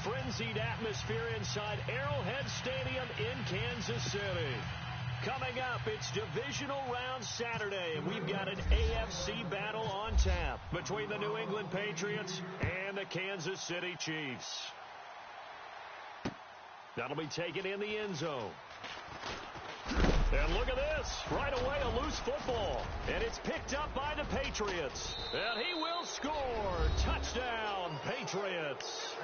frenzied atmosphere inside Arrowhead Stadium in Kansas City. Coming up, it's Divisional Round Saturday, and we've got an AFC battle on tap between the New England Patriots and the Kansas City Chiefs. That'll be taken in the end zone. And look at this. Right away, a loose football. And it's picked up by the Patriots. And he will score. Touchdown, Patriots.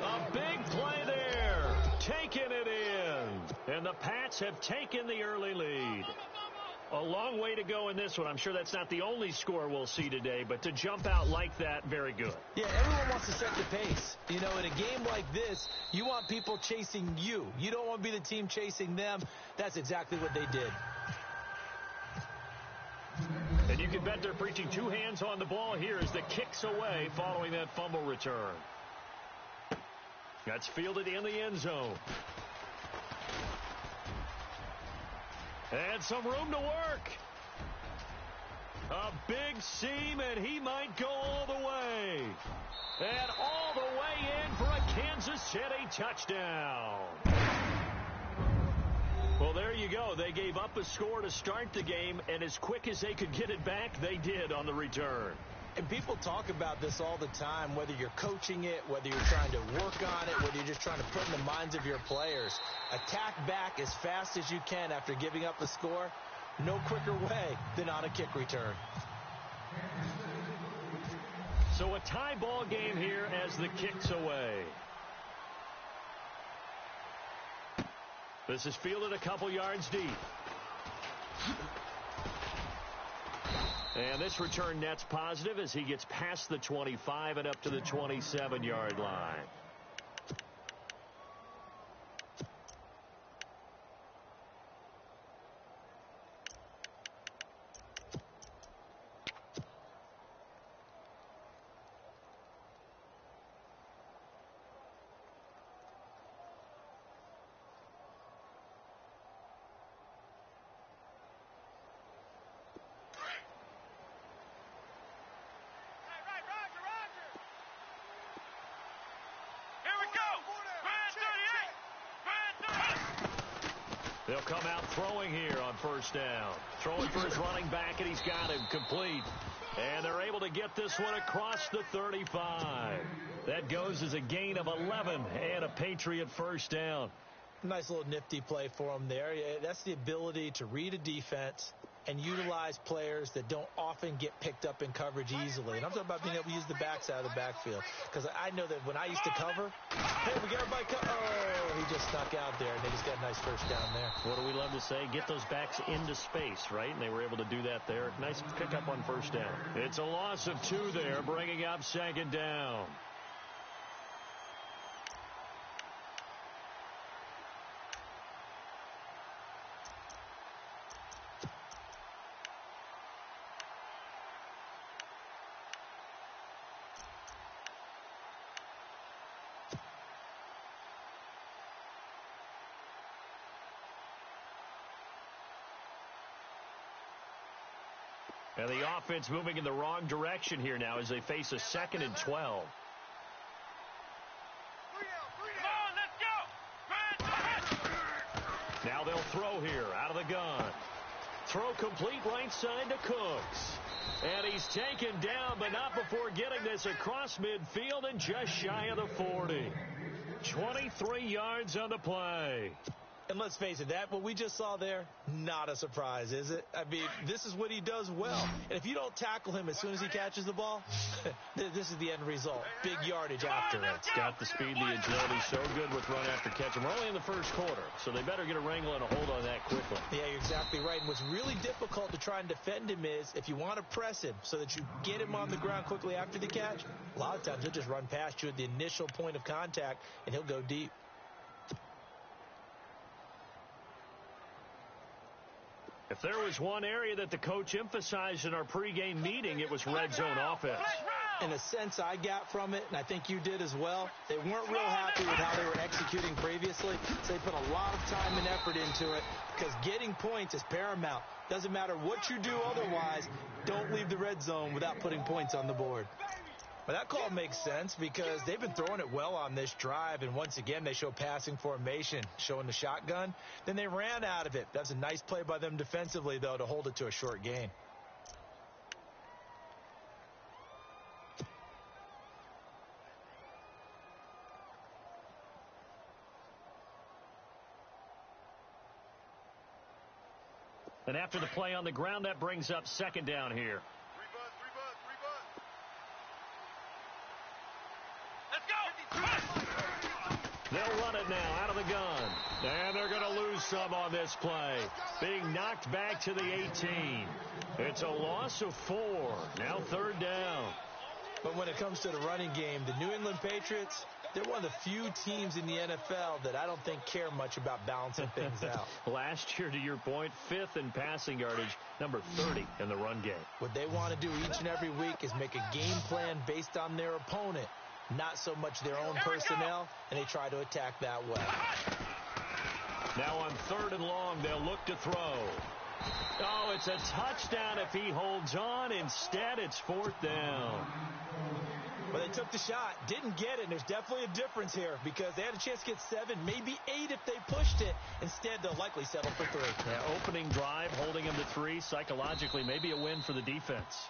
A big play there. Taking it in. And the Pats have taken the early lead. A long way to go in this one. I'm sure that's not the only score we'll see today, but to jump out like that, very good. Yeah, everyone wants to set the pace. You know, in a game like this, you want people chasing you. You don't want to be the team chasing them. That's exactly what they did. And you can bet they're preaching two hands on the ball here as the kick's away following that fumble return. That's fielded in the end zone. And some room to work. A big seam, and he might go all the way. And all the way in for a Kansas City touchdown. Well, there you go. They gave up a score to start the game, and as quick as they could get it back, they did on the return. And people talk about this all the time, whether you're coaching it, whether you're trying to work on it, whether you're just trying to put in the minds of your players. Attack back as fast as you can after giving up a score. No quicker way than on a kick return. So a tie ball game here as the kick's away. This is fielded a couple yards deep. And this return net's positive as he gets past the 25 and up to the 27-yard line. They'll come out throwing here on first down. Throwing for his running back, and he's got him complete. And they're able to get this one across the 35. That goes as a gain of 11 and a Patriot first down. Nice little nifty play for him there. That's the ability to read a defense and utilize players that don't often get picked up in coverage easily. And I'm talking about being able to use the backside of the backfield. Because I know that when I used to cover, hey, we got everybody oh, he just snuck out there, and they just got a nice first down there. What do we love to say? Get those backs into space, right? And they were able to do that there. Nice pickup on first down. It's a loss of 2 there, bringing up second down. And the offense moving in the wrong direction here now as they face a 2nd and 12. Now they'll throw here out of the gun. Throw complete right side to Cooks. And he's taken down, but not before getting this across midfield and just shy of the 40. 23 yards on the play. And let's face it, what we just saw there, not a surprise, is it? I mean, this is what he does well. And if you don't tackle him as soon as he catches the ball, this is the end result. Big yardage after it. It's got the speed, the agility, so good with run after catch. And we're only in the first quarter, so they better get a wrangle and a hold on that quickly. Yeah, you're exactly right. And what's really difficult to try and defend him is if you want to press him so that you get him on the ground quickly after the catch, a lot of times he'll just run past you at the initial point of contact, and he'll go deep. If there was one area that the coach emphasized in our pregame meeting, it was red zone offense. In a sense I got from it, and I think you did as well, they weren't real happy with how they were executing previously, so they put a lot of time and effort into it because getting points is paramount. Doesn't matter what you do otherwise, don't leave the red zone without putting points on the board. Well, that call makes sense because they've been throwing it well on this drive, and once again, they show passing formation, showing the shotgun. Then they ran out of it. That's a nice play by them defensively, though, to hold it to a short gain. And after the play on the ground, that brings up second down here. They'll run it now out of the gun. And they're going to lose some on this play. Being knocked back to the 18. It's a loss of 4. Now third down. But when it comes to the running game, the New England Patriots, they're one of the few teams in the NFL that I don't think care much about balancing things out. Last year, to your point, 5th in passing yardage, number 30 in the run game. What they want to do each and every week is make a game plan based on their opponent, not so much their own personnel, and they try to attack that way. Now on 3rd and long, they'll look to throw. Oh, it's a touchdown if he holds on. Instead, it's 4th down. Well, they took the shot, didn't get it, and there's definitely a difference here because they had a chance to get 7, maybe 8 if they pushed it. Instead, they'll likely settle for 3. Yeah, opening drive, holding them to 3, psychologically, maybe a win for the defense.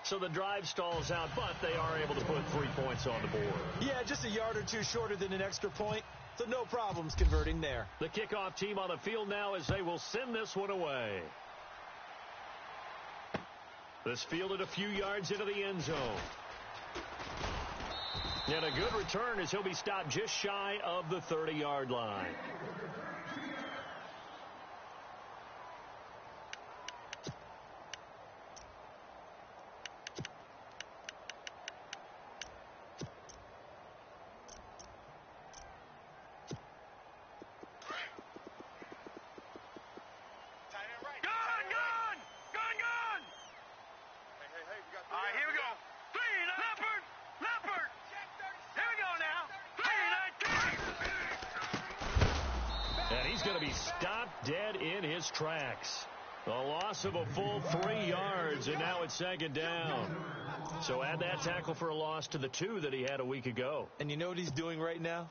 So the drive stalls out, but they are able to put 3 points on the board. Yeah, just a yard or two shorter than an extra point, so no problems converting there. The kickoff team on the field now as they will send this one away. This fielded a few yards into the end zone. And a good return as he'll be stopped just shy of the 30-yard line. Dead in his tracks. A loss of a full 3 yards, and now it's 2nd down. So add that tackle for a loss to the 2 that he had a week ago. And you know what he's doing right now?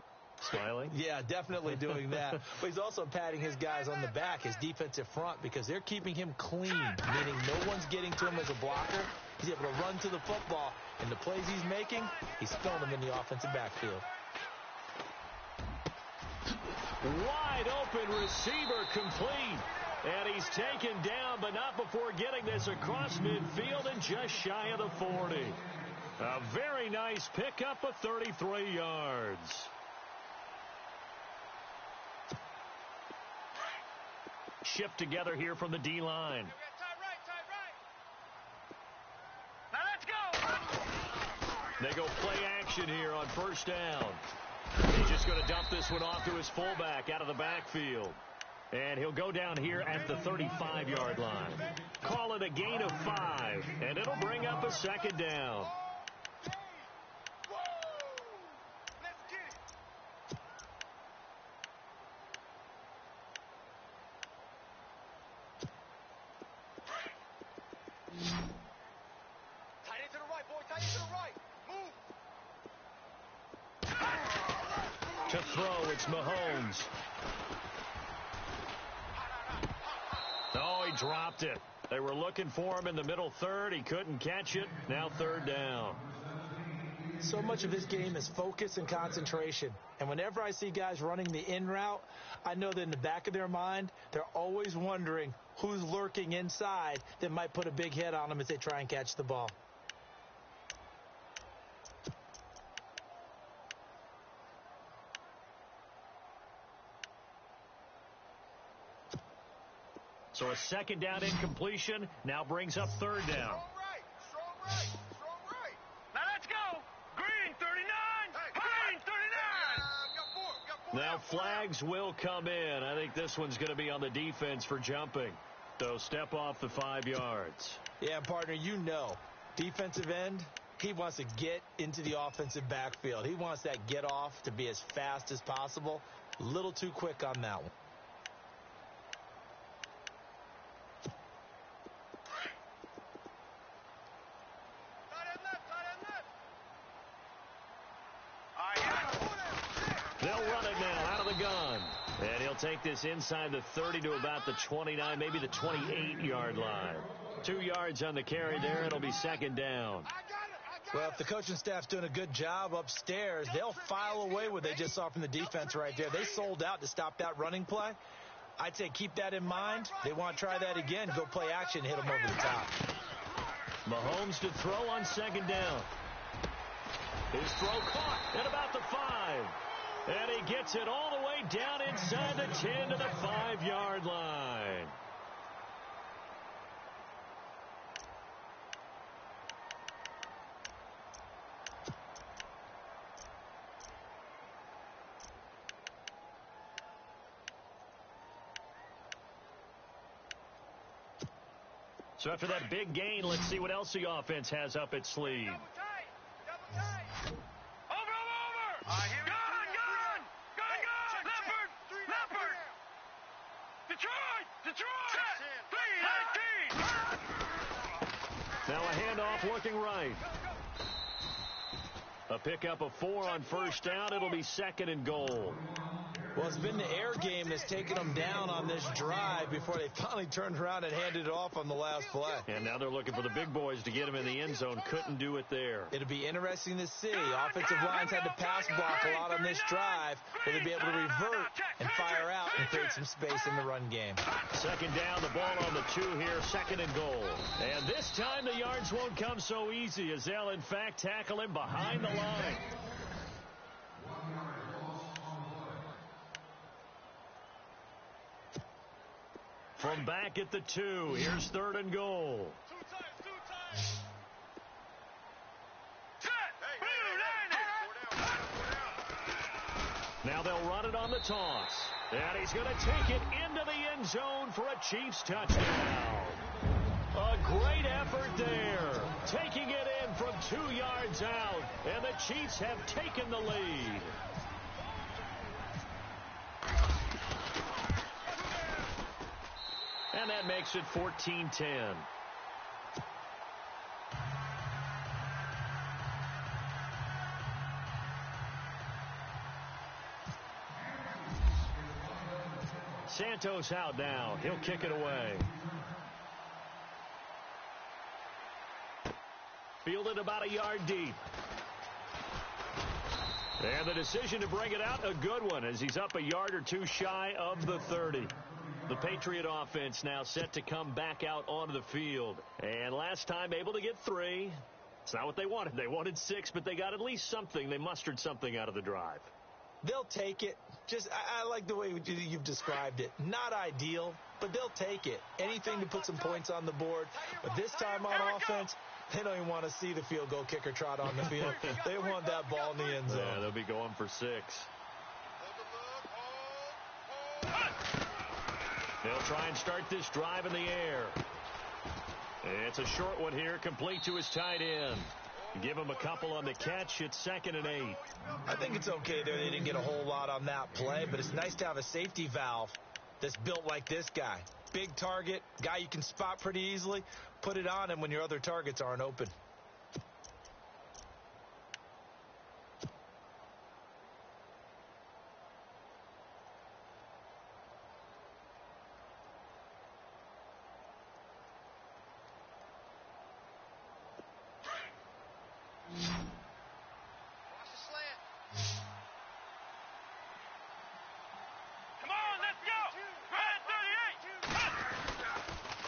Smiling? Yeah, definitely doing that. But he's also patting his guys on the back, his defensive front, because they're keeping him clean, meaning no one's getting to him as a blocker. He's able to run to the football, and the plays he's making, he's filling them in the offensive backfield. Wide open receiver complete. And he's taken down, but not before getting this across midfield and just shy of the 40. A very nice pickup of 33 yards. Shift together here from the D-line. Now let's go. They go play action here on 1st down. He's just going to dump this one off to his fullback out of the backfield. And he'll go down here at the 35-yard line. Call it a gain of 5, and it'll bring up a 2nd down. Tight end to the right, boy. Tight end to the right. Move. To throw, it's Mahomes. Oh, he dropped it. They were looking for him in the middle third. He couldn't catch it. Now 3rd down. So much of this game is focus and concentration. And whenever I see guys running the in route, I know that in the back of their mind, they're always wondering who's lurking inside that might put a big hit on them as they try and catch the ball. So a 2nd down incompletion now brings up 3rd down. Strong right. Now let's go. Green 39. Green 39. Now flags will come in. I think this one's going to be on the defense for jumping. So step off the 5 yards. Yeah, partner, you know, defensive end, he wants to get into the offensive backfield. He wants that get off to be as fast as possible. A little too quick on that one. He'll take this inside the 30 to about the 29, maybe the 28-yard line. 2 yards on the carry there. It'll be second down. Well, if the coaching staff's doing a good job upstairs, they'll file away what they just saw from the defense right there. They sold out to stop that running play. I'd say keep that in mind. They want to try that again. Go play action, hit them over the top. Mahomes to throw on second down. His throw caught at about the 5. And he gets it all the way down inside the 10 to the 5-yard line. So after that big gain, let's see what else the offense has up its sleeve. Double tight. Over. Gun. Leopard. Detroit. 3-19. Now a handoff looking right. A pickup of 4 on first down. It'll be second and goal. Well, it's been the air game that's taken them down on this drive before they finally turned around and handed it off on the last play. And now they're looking for the big boys to get him in the end zone. Couldn't do it there. It'll be interesting to see. Offensive lines had to pass block a lot on this drive. Will they be able to revert and fire out and create some space in the run game? Second down, the ball on the 2 here, second and goal. And this time the yards won't come so easy as they'll, in fact, tackle him behind the line. From back at the 2, here's third and goal. Two times. Now they'll run it on the toss. And he's going to take it into the end zone for a Chiefs touchdown. A great effort there. Taking it in from 2 yards out. And the Chiefs have taken the lead. And that makes it 14-10. Santos out now. He'll kick it away. Fielded about a yard deep. And the decision to bring it out, a good one, as he's up a yard or 2 shy of the 30. The Patriot offense now set to come back out onto the field. And last time able to get 3. It's not what they wanted. They wanted 6, but they got at least something. They mustered something out of the drive. They'll take it. I like the way you've described it. Not ideal, but they'll take it. Anything to put some points on the board. But this time on offense, they don't even want to see the field goal kicker trot on the field. They want that ball in the end zone. Yeah, they'll be going for 6. They'll try and start this drive in the air. It's a short one here, complete to his tight end. Give him a couple on the catch. It's second and 8. I think it's okay there. They didn't get a whole lot on that play, but it's nice to have a safety valve that's built like this guy. Big target, guy you can spot pretty easily. Put it on him when your other targets aren't open.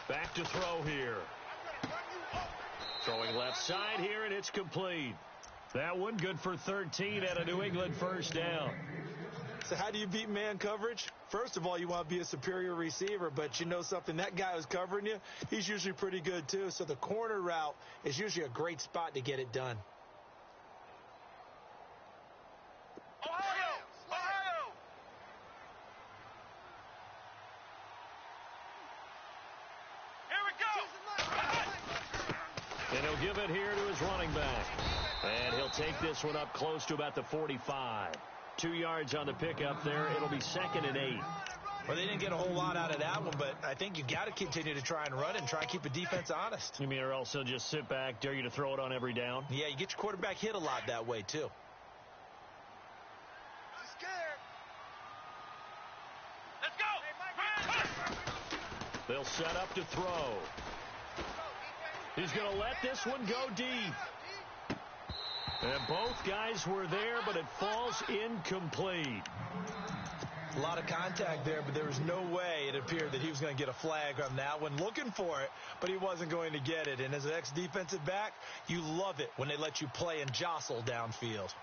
Back to throw here. Throwing left side here, and it's complete. That one good for 13 and a New England first down. So how do you beat man coverage? First of all, you want to be a superior receiver, but you know something, that guy who's covering you, he's usually pretty good too. So the corner route is usually a great spot to get it done. And he'll give it here to his running back. And he'll take this one up close to about the 45. 2 yards on the pickup there. It'll be second and 8. Well, they didn't get a whole lot out of that one, but I think you got to continue to try and run and try and keep the defense honest. You mean or else they'll just sit back, dare you to throw it on every down? Yeah, you get your quarterback hit a lot that way, too. They'll set up to throw. He's going to let this one go deep. And both guys were there, but it falls incomplete. A lot of contact there, but there was no way it appeared that he was going to get a flag on that one. Looking for it, but he wasn't going to get it. And as an ex-defensive back, you love it when they let you play and jostle downfield.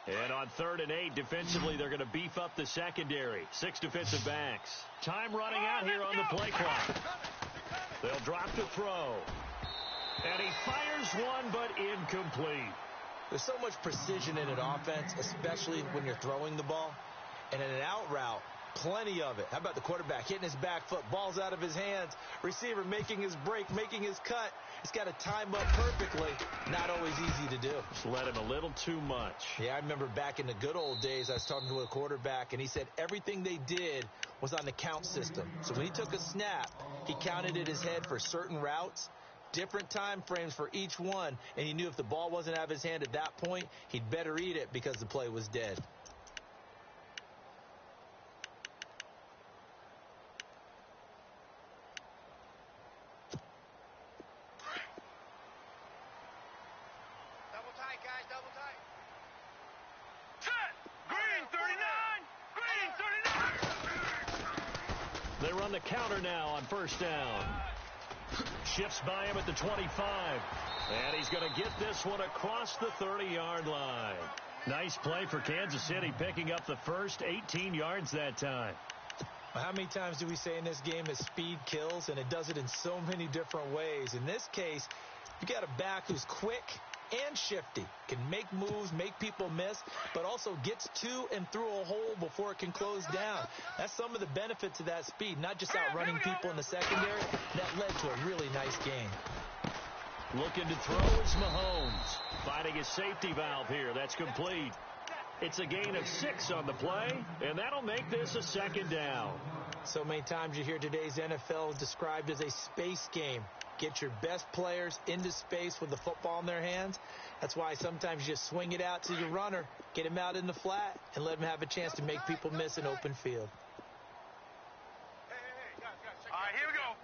And on 3rd and 8, defensively, they're going to beef up the secondary. 6 defensive backs. Time running out here on the play clock. They'll drop to throw. And he fires one, but incomplete. There's so much precision in an offense, especially when you're throwing the ball. And in an out route, plenty of it. How about the quarterback hitting his back foot, balls out of his hands, receiver making his break, making his cut. He's got to time up perfectly. Not always easy to do. Just let him a little too much. Yeah, I remember back in the good old days, I was talking to a quarterback, and he said everything they did was on the count system. So when he took a snap, he counted in his head for certain routes, different time frames for each one, and he knew if the ball wasn't out of his hand at that point, he'd better eat it because the play was dead. They run the counter now on 1st down. Shifts by him at the 25. And he's going to get this one across the 30-yard line. Nice play for Kansas City, picking up the first 18 yards that time. How many times do we say in this game that speed kills, and it does it in so many different ways? In this case, you got a back who's quick and shifty, can make moves, make people miss, but also gets to and through a hole before it can close down. That's some of the benefits of that speed, not just outrunning people in the secondary. That led to a really nice game. Looking to throw is Mahomes. Finding a safety valve here. That's complete. It's a gain of 6 on the play, and that'll make this a 2nd down. So many times you hear today's NFL described as a space game. Get your best players into space with the football in their hands. That's why sometimes you just swing it out to your runner, get him out in the flat, and let him have a chance to make people miss an open field. All right, here we go.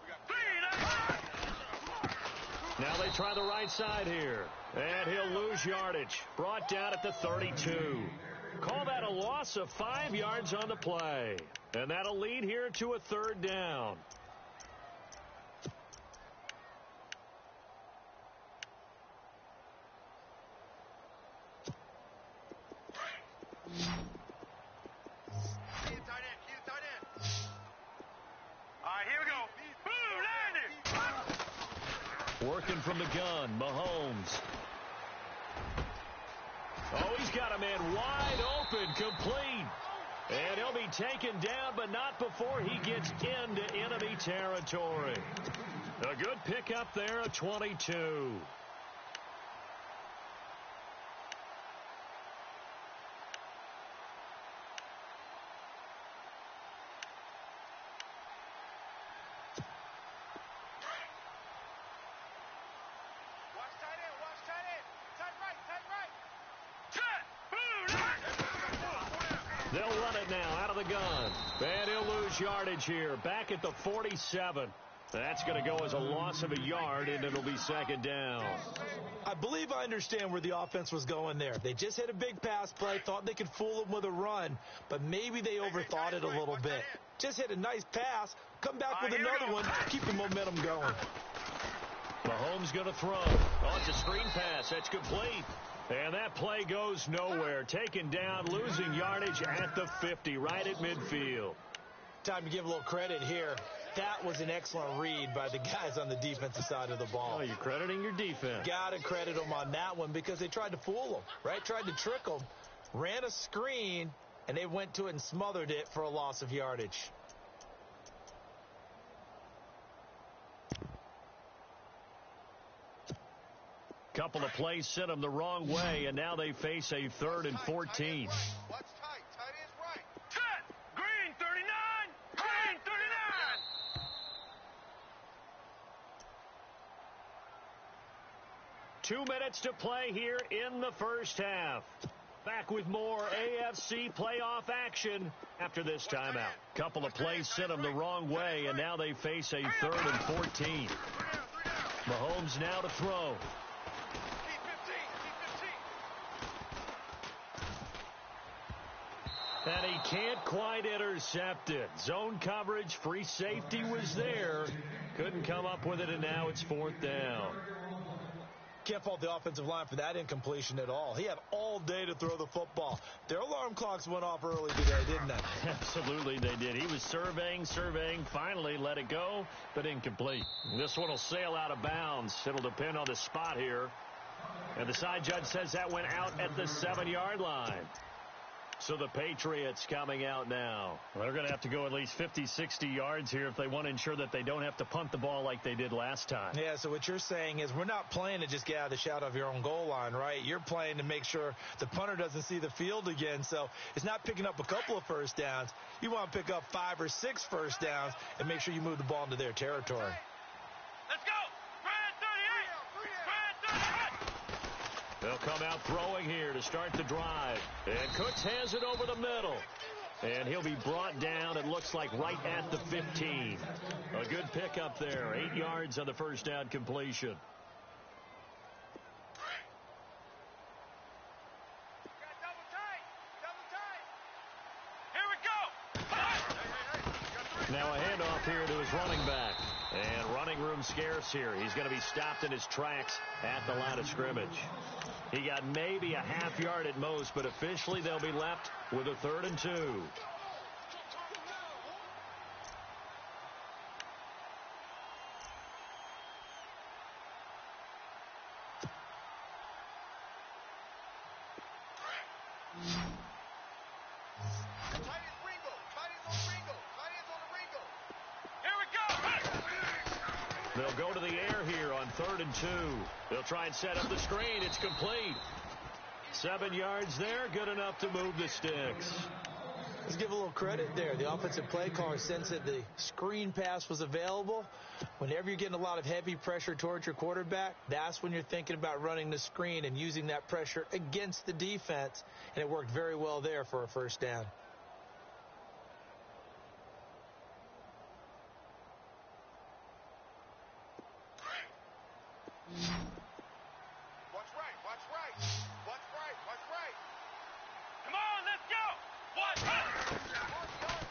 Now they try the right side here. And he'll lose yardage. Brought down at the 32. Call that a loss of 5 yards on the play. And that'll lead here to a 3rd down. Working from the gun, Mahomes. Oh, he's got a man wide open, complete. And he'll be taken down, but not before he gets into enemy territory. A good pickup there of 22. They'll run it now out of the gun. And he'll lose yardage here. Back at the 47. That's going to go as a loss of a yard, and it'll be 2nd down. I believe I understand where the offense was going there. They just hit a big pass play, thought they could fool them with a run, but maybe they overthought it a little bit. Just hit a nice pass, come back with another one, keep the momentum going. Mahomes going to throw. Oh, it's a screen pass. That's complete. And that play goes nowhere. Taken down, losing yardage at the 50, right at midfield. Time to give a little credit here. That was an excellent read by the guys on the defensive side of the ball. Oh, you're crediting your defense. Got to credit them on that one because they tried to fool them, right? Tried to trick them, ran a screen, and they went to it and smothered it for a loss of yardage. Couple of plays sent them the wrong way, and now they face a 3rd and 14. What's tight? Tight is right. 2 minutes to play here in the first half. Back with more AFC playoff action after this timeout. Couple of plays sent them the wrong way, and now they face a 3rd and 14. Mahomes now to throw. And he can't quite intercept it. Zone coverage, free safety was there. Couldn't come up with it, and now it's 4th down. Can't fault the offensive line for that incompletion at all. He had all day to throw the football. Their alarm clocks went off early today, didn't they? Absolutely they did. He was surveying, finally let it go, but incomplete. This one will sail out of bounds. It'll depend on the spot here. And the side judge says that went out at the 7-yard line. So the Patriots coming out now. Well, they're going to have to go at least 50, 60 yards here if they want to ensure that they don't have to punt the ball like they did last time. Yeah, so what you're saying is we're not playing to just get out of the shadow of your own goal line, right? You're playing to make sure the punter doesn't see the field again. So it's not picking up a couple of first downs. You want to pick up 5 or 6 first downs and make sure you move the ball into their territory. Let's go! They'll come out throwing here to start the drive. And Cooks has it over the middle. And he'll be brought down, it looks like, right at the 15. A good pickup there. 8 yards on the first down completion. Now a handoff here to his running back. And running room scarce here. He's going to be stopped in his tracks at the line of scrimmage. He got maybe a half yard at most, but officially they'll be left with a 3rd and 2. They'll go to the air here on 3rd and 2. They'll try and set up the screen. It's complete. 7 yards there, good enough to move the sticks. Let's give a little credit there. The offensive play caller sensed that the screen pass was available. Whenever you're getting a lot of heavy pressure towards your quarterback, that's when you're thinking about running the screen and using that pressure against the defense. And it worked very well there for a first down.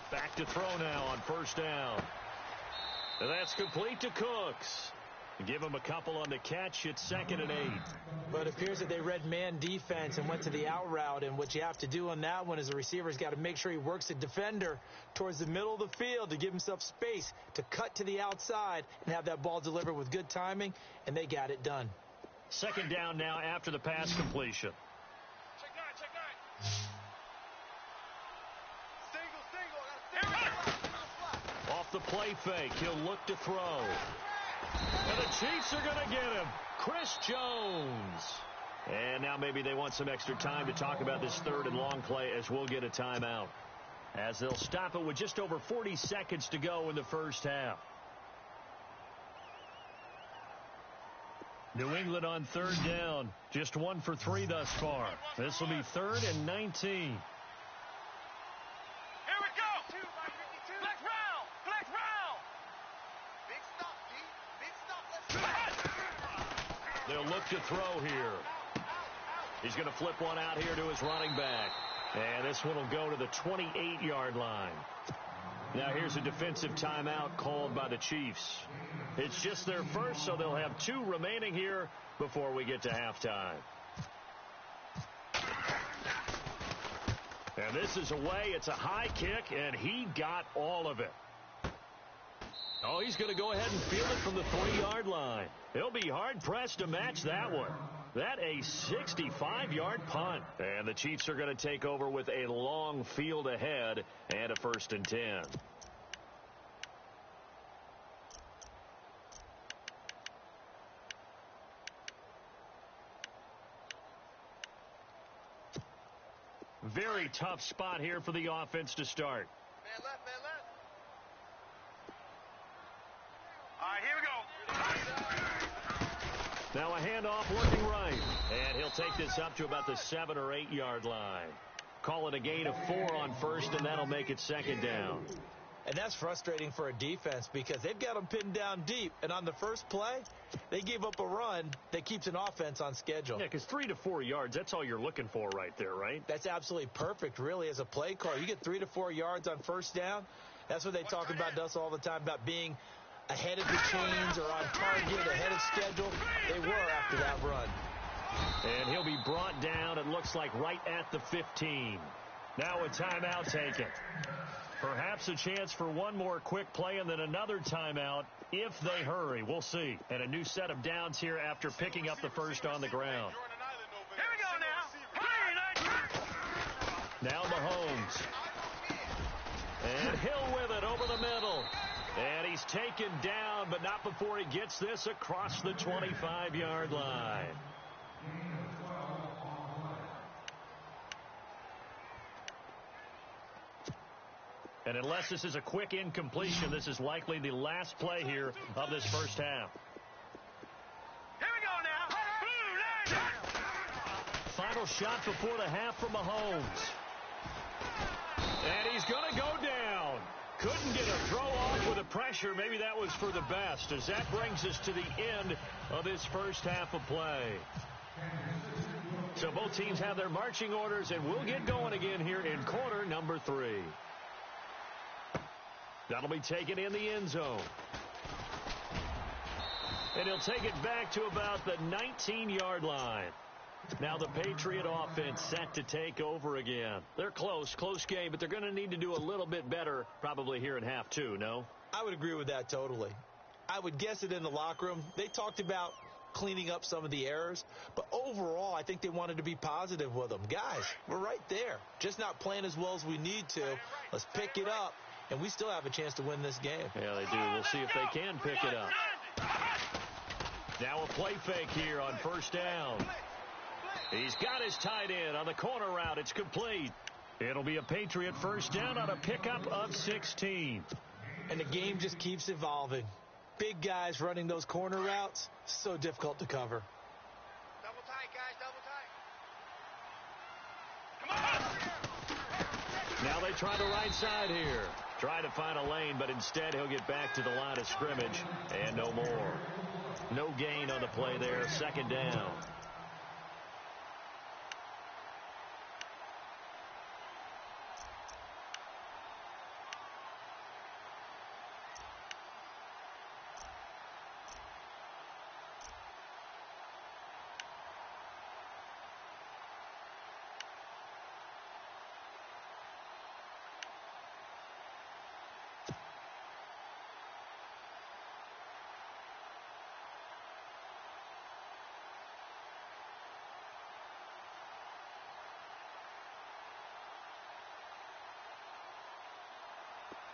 Back to throw now on first down. And that's complete to Cooks. Give him a couple on the catch. It's 2nd and 8. But it appears that they read man defense and went to the out route. And what you have to do on that one is the receiver's got to make sure he works the defender towards the middle of the field to give himself space to cut to the outside and have that ball delivered with good timing. And they got it done. 2nd down now after the pass completion. Check nine. Off the play fake, he'll look to throw. And the Chiefs are going to get him. Chris Jones. And now maybe they want some extra time to talk about this 3rd and long play as we'll get a timeout. As they'll stop it with just over 40 seconds to go in the first half. New England on 3rd down. Just 1 for 3 thus far. This will be 3rd and 19. They'll look to throw here. He's going to flip one out here to his running back. And this one will go to the 28-yard line. Now here's a defensive timeout called by the Chiefs. It's just their first, so they'll have 2 remaining here before we get to halftime. And this is away. It's a high kick, and he got all of it. Oh, he's going to go ahead and field it from the 3-yard line. He'll be hard-pressed to match that one. That a 65-yard punt. And the Chiefs are going to take over with a long field ahead and a 1st and 10. Very tough spot here for the offense to start. Man left. All right, here we go. Now a handoff working And he'll take this up to about the 7 or 8 yard line. Call it a gain of 4 on first, and that'll make it second down. And that's frustrating for a defense because they've got them pinned down deep. And on the first play, they gave up a run that keeps an offense on schedule. Yeah, because 3 to 4 yards, that's all you're looking for right there, right? That's absolutely perfect, really, as a play call. You get 3 to 4 yards on first down. That's what they talk about us all the time, about being ahead of the chains or on target, ahead of schedule. They were after that run. And he'll be brought down, it looks like, right at the 15. Now a timeout taken. Perhaps a chance for one more quick play and then another timeout if they hurry. We'll see. And a new set of downs here after picking up the first on the ground. Here we go now. Now Mahomes. And Hill with it over the middle. And he's taken down, but not before he gets this across the 25-yard line. And unless this is a quick incompletion, this is likely the last play here of this first half. Here we go now. Final shot before the half from Mahomes. And he's going to go down. Couldn't get a throw off with the pressure. Maybe that was for the best, as that brings us to the end of this first half of play. So both teams have their marching orders, and we'll get going again here in quarter number 3. That'll be taken in the end zone. And he'll take it back to about the 19-yard line. Now the Patriot offense set to take over again. They're close game, but they're going to need to do a little bit better probably here in half 2, no? I would agree with that totally. I would guess it in the locker room. They talked about cleaning up some of the errors, but overall I think they wanted to be positive with them. Guys, we're right there. Just not playing as well as we need to. Let's pick it up. And we still have a chance to win this game. Yeah, they do. We'll see if they can pick it up. Now a play fake here on first down. He's got his tight end on the corner route. It's complete. It'll be a Patriot first down on a pickup of 16. And the game just keeps evolving. Big guys running those corner routes, so difficult to cover. Double tight, guys, double tight. Come on! Now they try the right side here. Try to find a lane, but instead he'll get back to the line of scrimmage. And no more. No gain on the play there. Second down.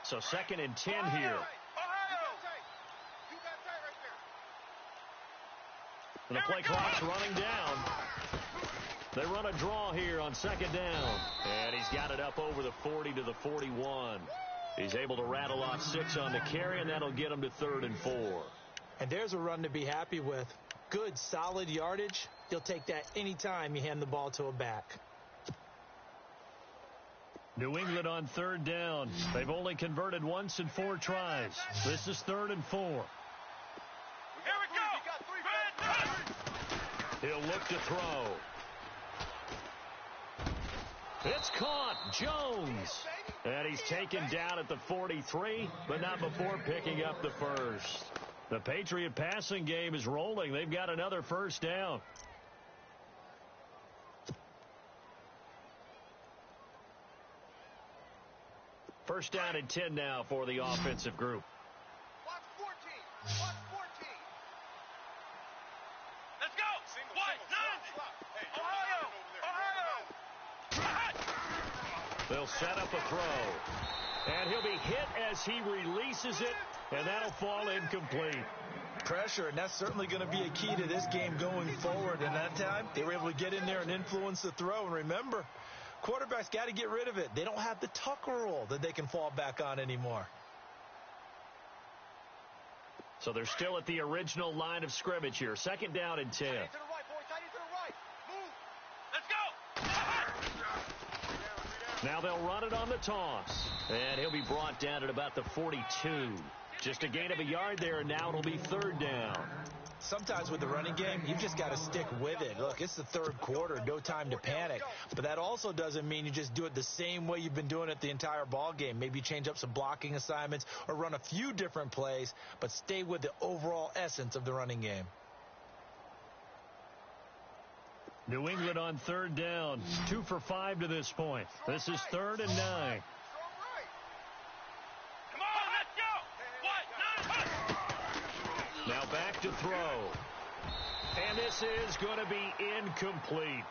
So second and 10 here. And the play clock's running down. They run a draw here on second down. And he's got it up over the 40 to the 41. He's able to rattle off 6 on the carry, and that'll get him to 3rd and 4. And there's a run to be happy with. Good, solid yardage. You'll take that anytime you hand the ball to a back. New England on 3rd down. They've only converted once in 4 tries. This is 3rd and 4. Here we go. He'll look to throw. It's caught. Jones. And he's taken down at the 43, but not before picking up the first. The Patriot passing game is rolling. They've got another first down. First down and 10 now for the offensive group. Watch 14. Watch 14. Let's go. Ohio. They'll set up a throw. And he'll be hit as he releases it, and that'll fall incomplete. Pressure, and that's certainly going to be a key to this game going forward. And that time, they were able to get in there and influence the throw. And remember, quarterbacks got to get rid of it. They don't have the Tucker rule that they can fall back on anymore. So they're still at the original line of scrimmage here. Second down and 10. Tight end to the right, boy. Tight end to the right. Now they'll run it on the toss. And he'll be brought down at about the 42. Just a gain of a yard there, and now it'll be third down. Sometimes with the running game, you've just got to stick with it. Look, it's the third quarter, no time to panic. But that also doesn't mean you just do it the same way you've been doing it the entire ball game. Maybe change up some blocking assignments or run a few different plays, but stay with the overall essence of the running game. New England on third down. 2 for 5 to this point. This is 3rd and 9. Come on, let's go. Now back to throw. And this is going to be incomplete.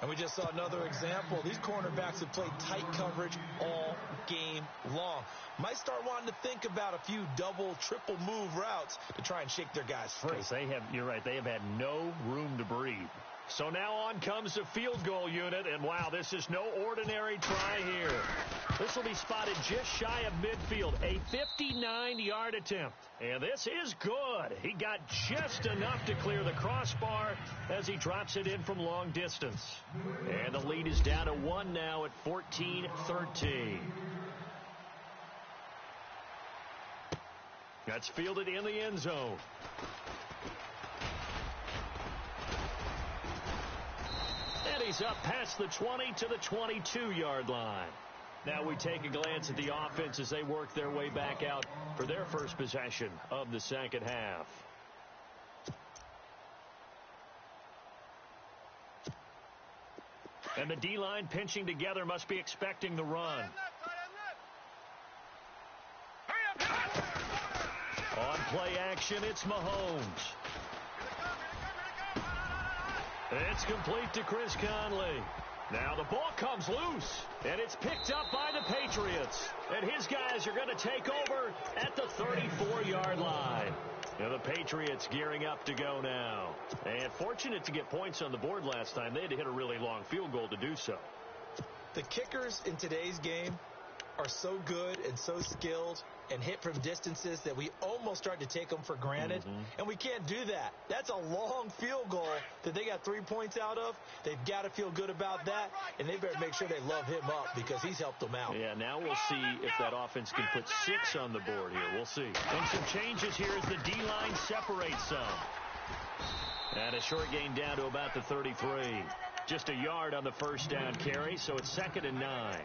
And we just saw another example. These cornerbacks have played tight coverage all game long. Might start wanting to think about a few double, triple move routes to try and shake their guys free. You're right, they have had no room to breathe. So now on comes the field goal unit, and wow, this is no ordinary try here. This will be spotted just shy of midfield, a 59-yard attempt. And this is good. He got just enough to clear the crossbar as he drops it in from long distance. And the lead is down to 1 now at 14-13. That's fielded in the end zone. And he's up past the 20 to the 22-yard line. Now we take a glance at the offense as they work their way back out for their first possession of the second half. And the D-line pinching together must be expecting the run. On play action, it's Mahomes. It's complete to Chris Conley. Now the ball comes loose, and it's picked up by the Patriots. And his guys are going to take over at the 34-yard line. Now the Patriots gearing up to go now. And fortunate to get points on the board last time. They had to hit a really long field goal to do so. The kickers in today's game are so good and so skilled and hit from distances that we almost start to take them for granted. And we can't do that. That's a long field goal that they got 3 points out of. They've got to feel good about that, and they better make sure they love him up because he's helped them out. Yeah, now we'll see if that offense can put 6 on the board here. We'll see. And some changes here as the D-line separates some. And a short gain down to about the 33. Just a yard on the first down carry, so it's 2nd and 9.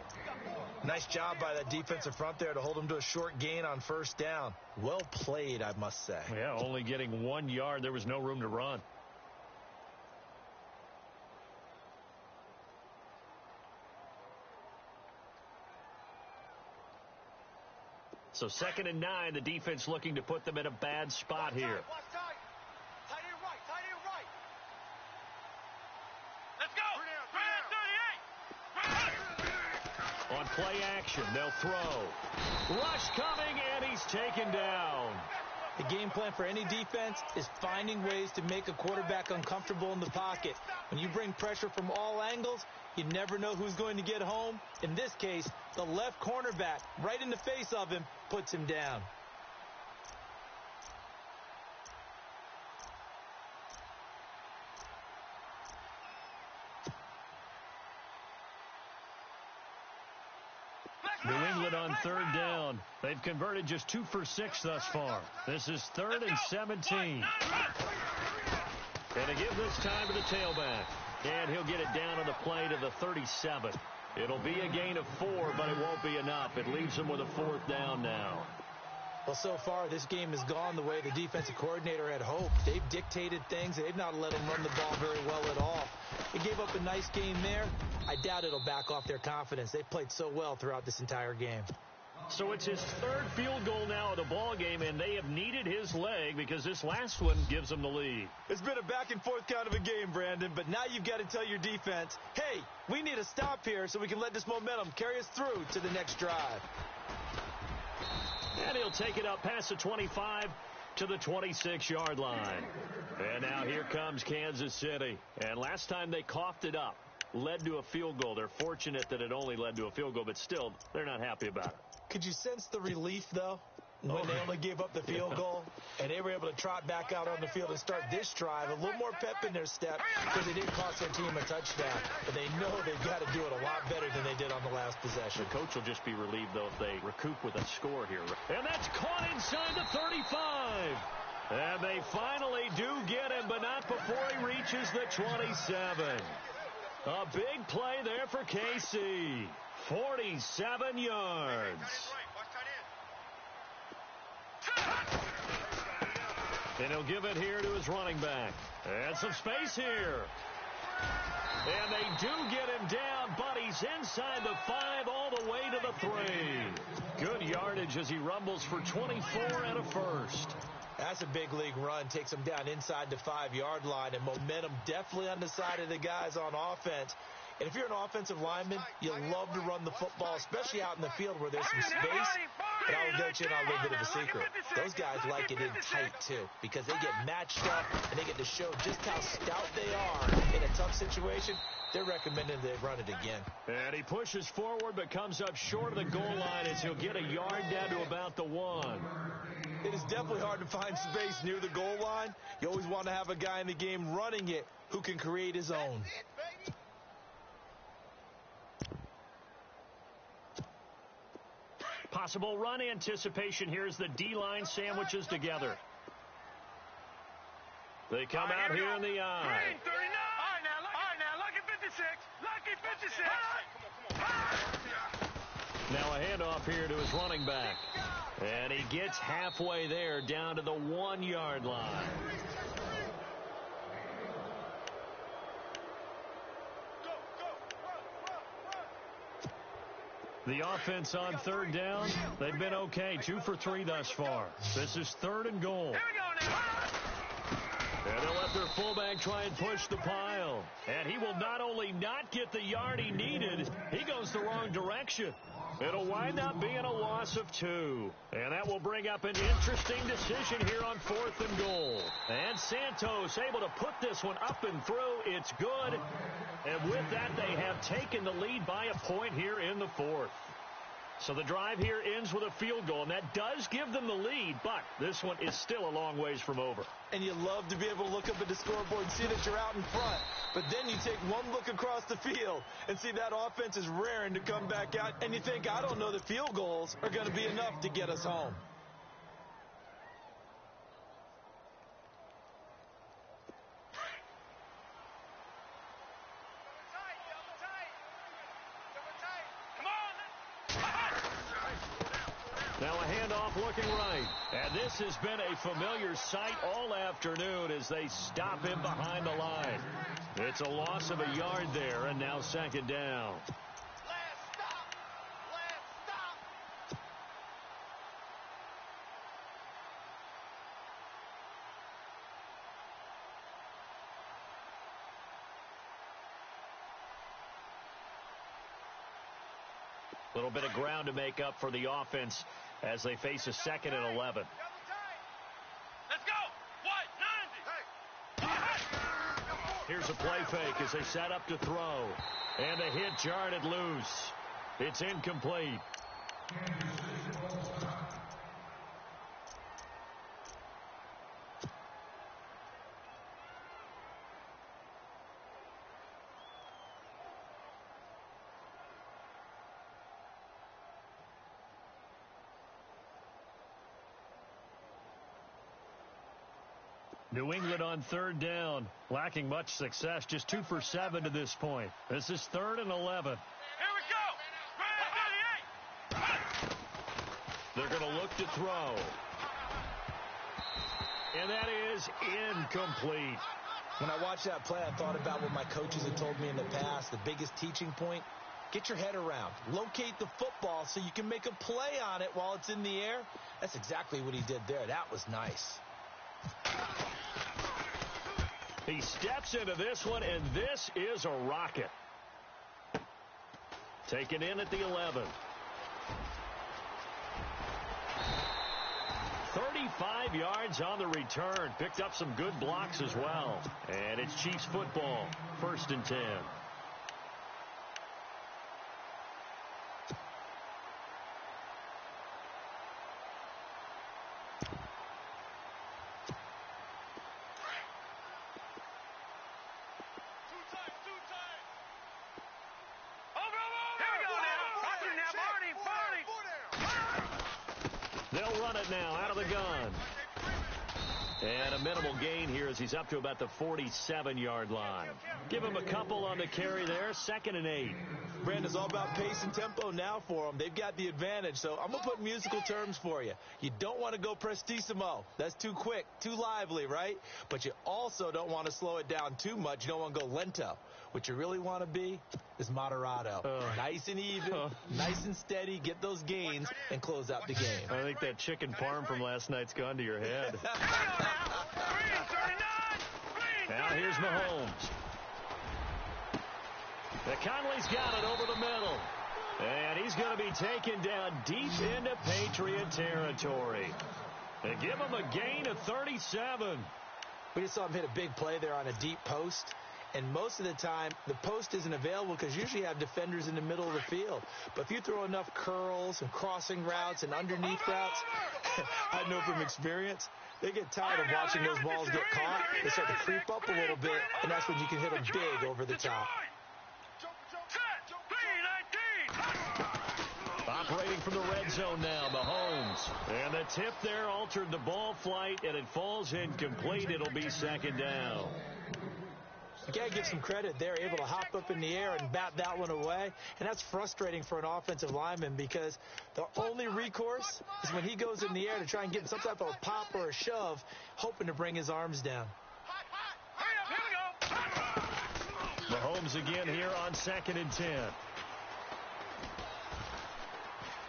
Nice job by that defensive front there to hold him to a short gain on first down. Well played, I must say. Yeah, only getting 1 yard. There was no room to run. So 2nd and 9, the defense looking to put them in a bad spot here. On play action, they'll throw. Rush coming, and he's taken down. The game plan for any defense is finding ways to make a quarterback uncomfortable in the pocket. When you bring pressure from all angles, you never know who's going to get home. In this case, the left cornerback, right in the face of him, puts him down. New England on 3rd down. They've converted just 2 for 6 thus far. This is 3rd and 17. And they give this time to the tailback. And he'll get it down on the play to the 37. It'll be a gain of 4, but it won't be enough. It leaves them with a 4th down now. Well, so far, this game has gone the way the defensive coordinator had hoped. They've dictated things. They've not let them run the ball very well at all. They gave up a nice game there. I doubt it'll back off their confidence. They've played so well throughout this entire game. So it's his 3rd field goal now of the ball game, and they have needed his leg because this last one gives them the lead. It's been a back-and-forth kind of a game, Brandon, but now you've got to tell your defense, hey, we need a stop here so we can let this momentum carry us through to the next drive. And he'll take it up past the 25 to the 26-yard line. And now here comes Kansas City. And last time they coughed it up, led to a field goal. They're fortunate that it only led to a field goal, but still, they're not happy about it. Could you sense the relief, though, when they only gave up the field goal and they were able to trot back out on the field and start this drive? A little more pep in their step because they did cost their team a touchdown. But they know they've got to do it a lot better than they did on the last last possession. The coach will just be relieved, though, if they recoup with a score here. And that's caught inside the 35. And they finally do get him, but not before he reaches the 27. A big play there for KC. 47 yards. And he'll give it here to his running back. And some space here. And they do get him down, but he's inside the 5 all the way to the 3. Good yardage as he rumbles for 24 and a first. That's a big league run. Takes him down inside the 5-yard line, and momentum definitely on the side of the guys on offense. And if you're an offensive lineman, you love to run the football, especially out in the field where there's some space. And I'll bet you in a little bit of a secret. Those guys like it in tight, too, because they get matched up and they get to show just how stout they are in a tough situation. They're recommending they run it again. And he pushes forward but comes up short of the goal line as he'll get a yard down to about the 1. It is definitely hard to find space near the goal line. You always want to have a guy in the game running it who can create his own. Possible run anticipation here as the D-line sandwiches together. They come out here in the eye. All right, now, lucky 56. Lucky 56. Now a handoff here to his running back. And he gets halfway there down to the 1-yard line. The offense on third down, they've been okay. 2 for 3 thus far. This is 3rd and goal. Here we go now. And they'll let their fullback try and push the pile. And he will not only not get the yard he needed, he goes the wrong direction. It'll wind up being a loss of 2. And that will bring up an interesting decision here on 4th and goal. And Santos able to put this one up and through. It's good. And with that, they have taken the lead by a point here in the 4th. So the drive here ends with a field goal, and that does give them the lead, but this one is still a long ways from over. And you love to be able to look up at the scoreboard and see that you're out in front. But then you take one look across the field and see that offense is raring to come back out, and you think, I don't know, the field goals are going to be enough to get us home. Now a handoff looking right. And this has been a familiar sight all afternoon as they stop him behind the line. It's a loss of a yard there, and now 2nd down. Last stop. Little bit of ground to make up for the offense as they face a 2nd and 11. Let's go. 190. Here's a play fake as they set up to throw. And the hit jarred loose. It's incomplete. New England on 3rd down, lacking much success, just 2 for 7 to this point. This is 3rd and 11. Here we go. 38. They're going to look to throw. And that is incomplete. When I watched that play, I thought about what my coaches had told me in the past. The biggest teaching point, get your head around. Locate the football so you can make a play on it while it's in the air. That's exactly what he did there. That was nice. He steps into this one, and this is a rocket. Taken in at the 11. 35 yards on the return. Picked up some good blocks as well. And it's Chiefs football. 1st and 10. They'll run it now out of the gun. And a minimal gain here as he's up to about the 47-yard line. Give him a couple on the carry there. 2nd and 8. Brandon, it's all about pace and tempo now for them. They've got the advantage. So I'm going to put musical terms for you. You don't want to go prestissimo. That's too quick, too lively, right? But you also don't want to slow it down too much. You don't want to go lento. What you really want to be is moderato. Nice and even, nice and steady, get those gains, and close out the game. I think that chicken parm from last night's gone to your head. Now here's Mahomes. Conley's got it over the middle. And he's going to be taken down deep into Patriot territory. They give him a gain of 37. We just saw him hit a big play there on a deep post. And most of the time, the post isn't available because usually you have defenders in the middle of the field. But if you throw enough curls and crossing routes and underneath routes, I know from experience, they get tired of watching those balls get caught. They start to creep up a little bit, and that's when you can hit them big over the top. Operating from the red zone now, Mahomes. And the tip there altered the ball flight, and it falls incomplete. It'll be 2nd down. You got to give some credit. They're able to hop up in the air and bat that one away. And that's frustrating for an offensive lineman because the only recourse is when he goes in the air to try and get some type of a pop or a shove, hoping to bring his arms down. Mahomes again here on 2nd and 10.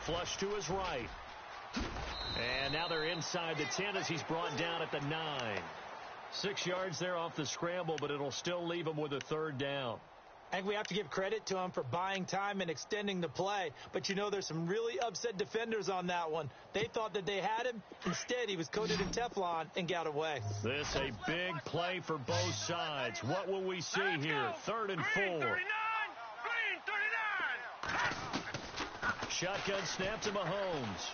Flush to his right. And now they're inside the 10 as he's brought down at the 9. 6 yards there off the scramble, but it'll still leave him with a 3rd down. I think we have to give credit to him for buying time and extending the play. But, you know, there's some really upset defenders on that one. They thought that they had him. Instead, he was coated in Teflon and got away. This a big play for both sides. What will we see here? 3rd and 4. Shotgun snap to Mahomes.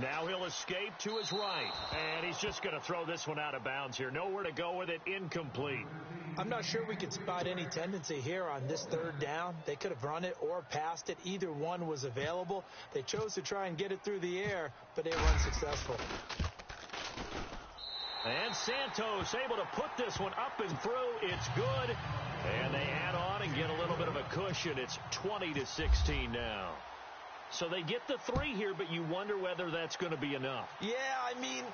Now he'll escape to his right. And he's just going to throw this one out of bounds here. Nowhere to go with it. Incomplete. I'm not sure we could spot any tendency here on this 3rd down. They could have run it or passed it. Either one was available. They chose to try and get it through the air, but they were unsuccessful. And Santos able to put this one up and through. It's good. And they add on and get a little bit of a cushion. It's 20-16 now. So they get the 3 here, but you wonder whether that's going to be enough. Yeah, I mean,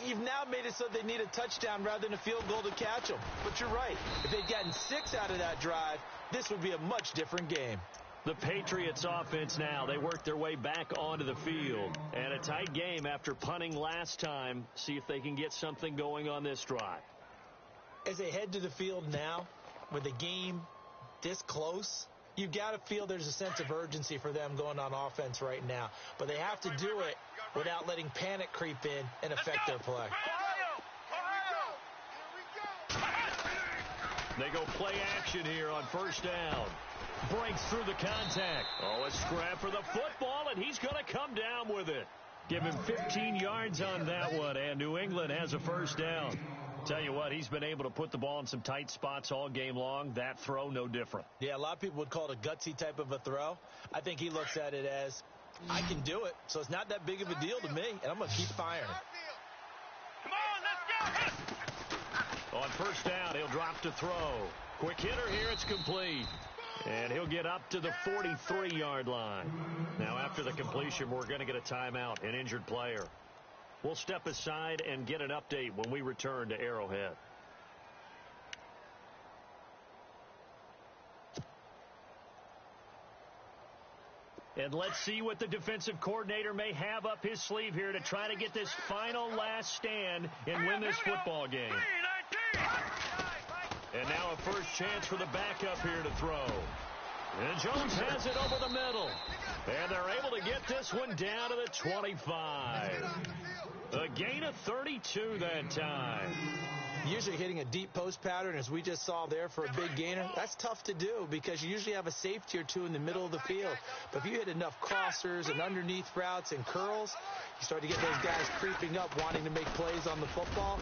you've now made it so they need a touchdown rather than a field goal to catch them. But you're right. If they'd gotten 6 out of that drive, this would be a much different game. The Patriots offense now, they work their way back onto the field. And a tight game after punting last time. See if they can get something going on this drive. As they head to the field now, with the game this close, you've got to feel there's a sense of urgency for them going on offense right now. But they have to do it without letting panic creep in and affect their play. They go play action here on 1st down. Breaks through the contact. Oh, a scrap for the football, and he's going to come down with it. Give him 15 yards on that one, and New England has a 1st down. Tell you what, he's been able to put the ball in some tight spots all game long. That throw, no different. Yeah, a lot of people would call it a gutsy type of a throw. I think he looks at it as, I can do it, so it's not that big of a deal to me, and I'm going to keep firing. Come on, let's go. On 1st down, he'll drop to throw. Quick hitter here, it's complete. And he'll get up to the 43-yard line. Now, after the completion, we're going to get a timeout, an injured player. We'll step aside and get an update when we return to Arrowhead. And let's see what the defensive coordinator may have up his sleeve here to try to get this final last stand and win this football game. And now a first chance for the backup here to throw. And Jones has it over the middle. And they're able to get this one down to the 25. A gain of 32 that time. Usually hitting a deep post pattern, as we just saw there for a big gainer, that's tough to do because you usually have a safety or two in the middle of the field. But if you hit enough crossers and underneath routes and curls, you start to get those guys creeping up, wanting to make plays on the football.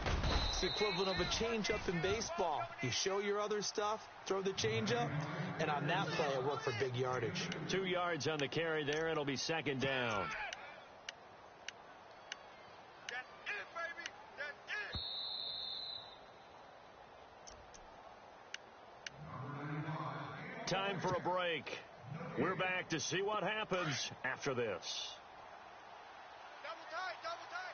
It's the equivalent of a changeup in baseball. You show your other stuff, throw the changeup, and on that play, it worked for big yardage. 2 yards on the carry there. It'll be second down. Time for a break. We're back to see what happens after this. Double tight, double tight.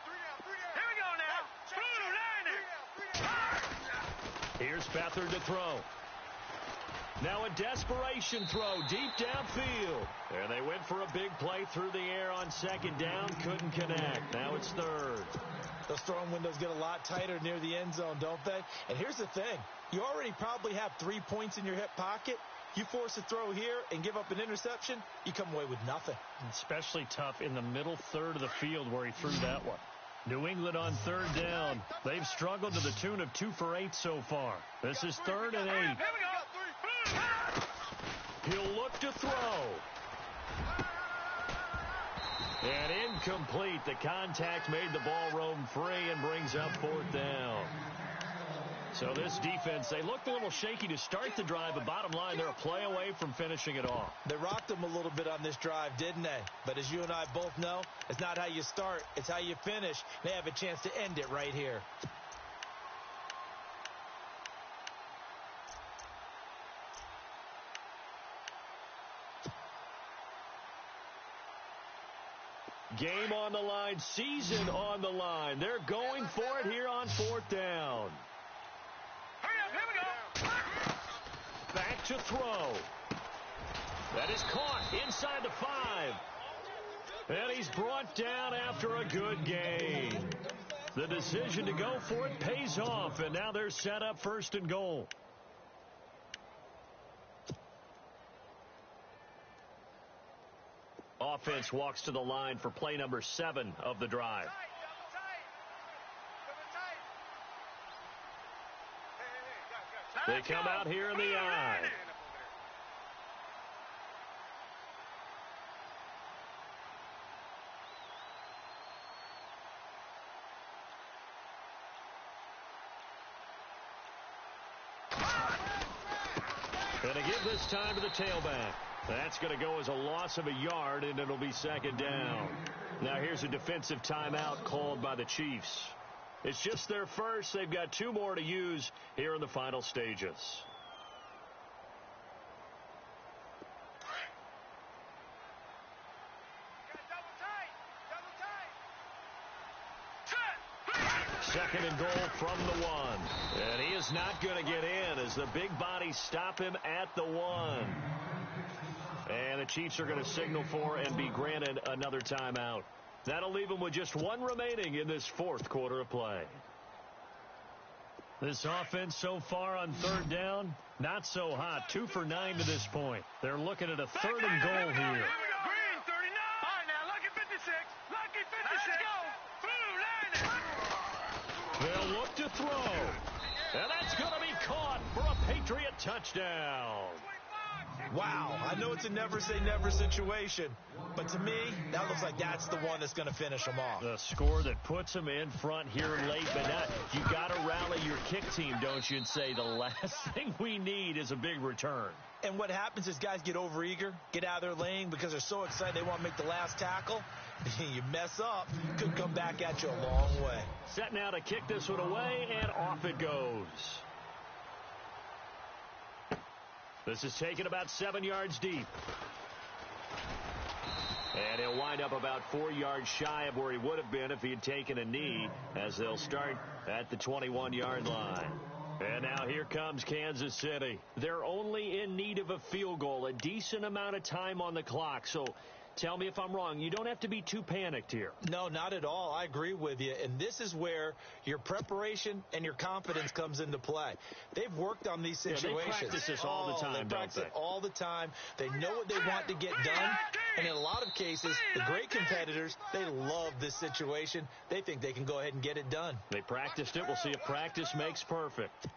3 down. Here we go now. Here's Beathard to throw. Now a desperation throw deep downfield. And they went for a big play through the air on second down. Couldn't connect. Now it's third. Those throwing windows get a lot tighter near the end zone, don't they? And here's the thing. You already probably have 3 points in your hip pocket. You force a throw here and give up an interception, you come away with nothing. Especially tough in the middle third of the field where he threw that one. New England on third down. They've struggled to the tune of 2 for 8 so far. This is 3rd and 8. He'll look to throw. And incomplete. The contact made the ball roam free and brings up 4th down. So this defense, they looked a little shaky to start the drive, but bottom line, they're a play away from finishing it off. They rocked them a little bit on this drive, didn't they? But as you and I both know, it's not how you start, it's how you finish. They have a chance to end it right here. Game on the line, season on the line. They're going for it here on 4th down. Here we go. Back to throw. That is caught inside the 5. And he's brought down after a good gain. The decision to go for it pays off, and now they're set up 1st and goal. Offense walks to the line for play number 7 of the drive. They come out here in the eye. Going to give this time to the tailback. That's going to go as a loss of a yard, and it'll be 2nd down. Now here's a defensive timeout called by the Chiefs. It's just their first. They've got 2 more to use here in the final stages. Second and goal from the 1. And he is not going to get in as the big bodies stop him at the 1. And the Chiefs are going to signal for and be granted another timeout. That'll leave them with just 1 remaining in this 4th quarter of play. This offense so far on 3rd down, not so hot. 2 for 9 to this point. They're looking at a 3rd and goal here. Green 39. All right, now, lucky 56. Lucky 56. Let's go. They'll look to throw. And that's going to be caught for a Patriot touchdown. Wow, I know it's a never-say-never situation, but to me, that looks like that's the one that's going to finish them off. The score that puts them in front here late, but not. You got to rally your kick team, don't you, and say the last thing we need is a big return. And what happens is guys get overeager, get out of their lane because they're so excited they want to make the last tackle. You mess up, could come back at you a long way. Set now to kick this one away, and off it goes. This is taken about 7 yards deep. And he'll wind up about 4 yards shy of where he would have been if he had taken a knee, as they'll start at the 21-yard line. And now here comes Kansas City. They're only in need of a field goal, a decent amount of time on the clock. So Tell me if I'm wrong. You don't have to be too panicked here. No, not at all. I agree with you. And this is where your preparation and your confidence comes into play. They've worked on these situations. They practice this all the time, They practice it all the time. They know what they want to get done. And in a lot of cases, the great competitors, they love this situation. They think they can go ahead and get it done. They practiced it. We'll see if practice makes perfect.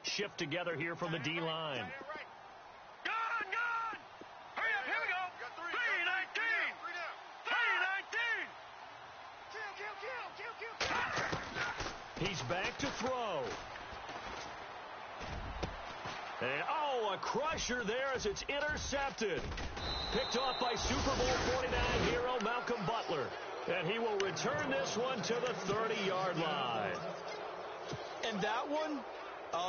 Shift together here from the D-line. He's back to throw. And, a crusher there as it's intercepted. Picked off by Super Bowl 49 hero Malcolm Butler. And he will return this one to the 30-yard line. And that one,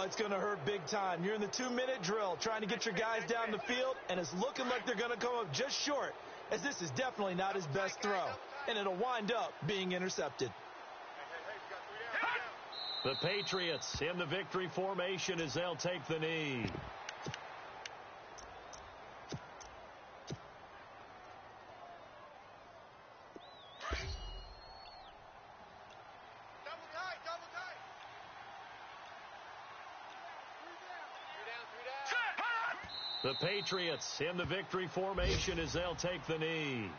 it's going to hurt big time. You're in the 2-minute drill trying to get your guys down the field, and it's looking like they're going to come up just short, as this is definitely not his best throw. And it'll wind up being intercepted. The Patriots in the victory formation as they'll take the knee. The Patriots in the victory formation as they'll take the knee.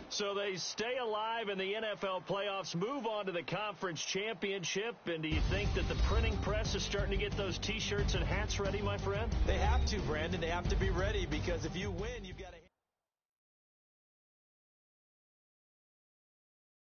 So they stay alive in the NFL playoffs, move on to the conference championship. And do you think that the printing press is starting to get those T-shirts and hats ready, my friend? They have to, Brandon. They have to be ready, because if you win, you've got to